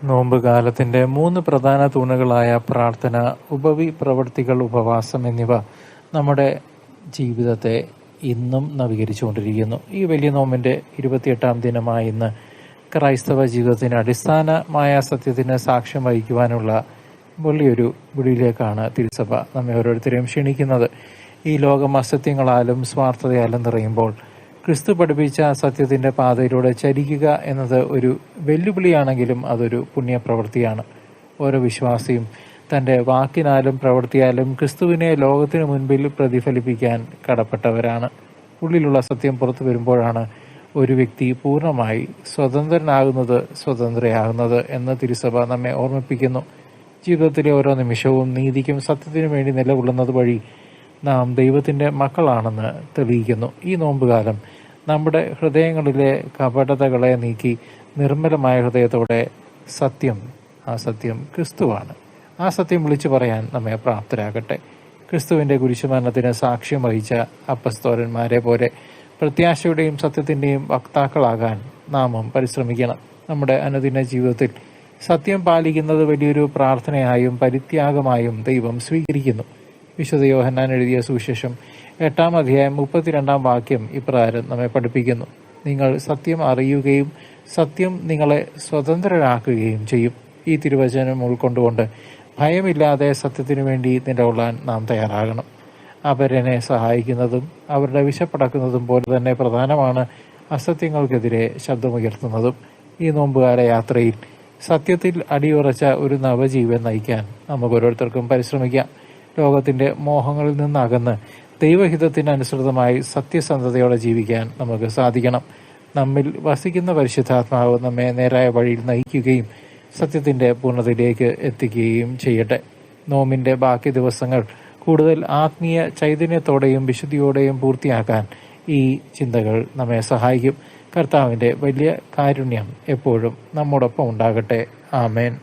നോമ്പ് കാലത്തിന്റെ 3 പ്രധാന തൂണുകളായ പ്രാർത്ഥന, പ്രവൃത്തികൾ, ഉപവാസം എന്നിവ നമ്മുടെ ജീവിതത്തെ ഇന്നും നവീകരിച്ചുകൊണ്ടിരിക്കുന്നു. ഈ വലിയ നോമ്പിന്റെ 28-ാം ദിനമായ ഇന്ന് ക്രൈസ്തവ ജീവിതത്തിന് അടിസ്ഥാനമായ സത്യത്തിന് സാക്ഷ്യം വഹിക്കുവാനുള്ള വലിയൊരു വിളിയിലേക്കാണ് തിരുസഭ നമ്മെ ഓരോരുത്തരെയും ക്ഷണിക്കുന്നത്. ഈ ലോകം അസത്യങ്ങളാലും സ്വാർത്ഥതയാലും നിറയുമ്പോൾ ക്രിസ്തു പഠിപ്പിച്ച സത്യത്തിന്റെ പാതയിലൂടെ ചരിക്കുക എന്നത് ഒരു വെല്ലുവിളിയാണെങ്കിലും അതൊരു പുണ്യപ്രവൃത്തിയാണ്. ഓരോ വിശ്വാസിയും തന്റെ വാക്കിനാലും പ്രവൃത്തിയാലും ക്രിസ്തുവിനെ ലോകത്തിനു മുൻപിൽ പ്രതിഫലിപ്പിക്കാൻ കടപ്പെട്ടവരാണ്. ഉള്ളിലുള്ള സത്യം പുറത്തു വരുമ്പോഴാണ് ഒരു വ്യക്തി പൂർണ്ണമായി സ്വതന്ത്രയാകുന്നത് എന്ന് തിരുസഭ നമ്മെ ഓർമ്മിപ്പിക്കുന്നു. ജീവിതത്തിലെ ഓരോ നിമിഷവും നീതിക്കും സത്യത്തിനും വേണ്ടി നിലകൊള്ളുന്നത് വഴി നാം ദൈവത്തിന്റെ മക്കളാണെന്ന് തെളിയിക്കുന്നു. ഈ നോമ്പുകാലം നമ്മുടെ ഹൃദയങ്ങളിലെ കപടതകളെ നീക്കി നിർമ്മലമായ ഹൃദയത്തോടെ ആ സത്യം ക്രിസ്തുവാണ്, ആ സത്യം വിളിച്ചു പറയാൻ നമ്മെ പ്രാപ്തരാകട്ടെ. ക്രിസ്തുവിന്റെ കുരിശുമരണത്തിന് സാക്ഷ്യം വഹിച്ച അപ്പസ്തോലന്മാരെ പോലെ പ്രത്യാശയുടെയും സത്യത്തിന്റെയും വക്താക്കളാകാൻ നാമും പരിശ്രമിക്കണം. നമ്മുടെ അനുദിന ജീവിതത്തിൽ സത്യം പാലിക്കുന്നത് വലിയൊരു പ്രാർത്ഥനയായും പരിത്യാഗമായും ദൈവം സ്വീകരിക്കുന്നു. വിശുദ്ധ യോഹന്നാൻ എഴുതിയ സുവിശേഷം 8-ാം അധ്യായം 32-ാം വാക്യം ഇപ്രകാരം നമ്മെ പഠിപ്പിക്കുന്നു: നിങ്ങൾ സത്യം അറിയുകയും സത്യം നിങ്ങളെ സ്വതന്ത്രരാക്കുകയും ചെയ്യും. ഈ തിരുവചനം ഉൾക്കൊണ്ടുകൊണ്ട് ഭയമില്ലാതെ സത്യത്തിനു വേണ്ടി നിലകൊള്ളാൻ നാം തയ്യാറാകണം. അപരനെ സഹായിക്കുന്നതും അവരുടെ വിശപ്പടക്കുന്നതും പോലെ തന്നെ പ്രധാനമാണ് അസത്യങ്ങൾക്കെതിരെ ശബ്ദമുയർത്തുന്നതും. ഈ നോമ്പുകാല യാത്രയിൽ സത്യത്തിൽ അടിയുറച്ച ഒരു നവജീവൻ നയിക്കാൻ നമുക്ക് ഓരോരുത്തർക്കും പരിശ്രമിക്കാം. ലോകത്തിന്റെ മോഹങ്ങളിൽ നിന്നകന്ന് ദൈവഹിതത്തിനനുസൃതമായി സത്യസന്ധതയോടെ ജീവിക്കാൻ നമുക്ക് സാധിക്കണം. നമ്മിൽ വസിക്കുന്ന പരിശുദ്ധാത്മാവ് നമ്മെ നേരായ വഴിയിൽ നയിക്കുകയും സത്യത്തിന്റെ പൂർണ്ണതയിലേക്ക് എത്തിക്കുകയും ചെയ്യട്ടെ. നോമ്പിന്റെ ബാക്കി ദിവസങ്ങൾ കൂടുതൽ ആത്മീയ ചൈതന്യത്തോടെയും വിശുദ്ധിയോടെയും പൂർത്തിയാക്കാൻ ഈ ചിന്തകൾ നമ്മെ സഹായിക്കും. കർത്താവിന്റെ വലിയ കാരുണ്യം എപ്പോഴും നമ്മോടൊപ്പം ഉണ്ടാകട്ടെ. ആമേൻ.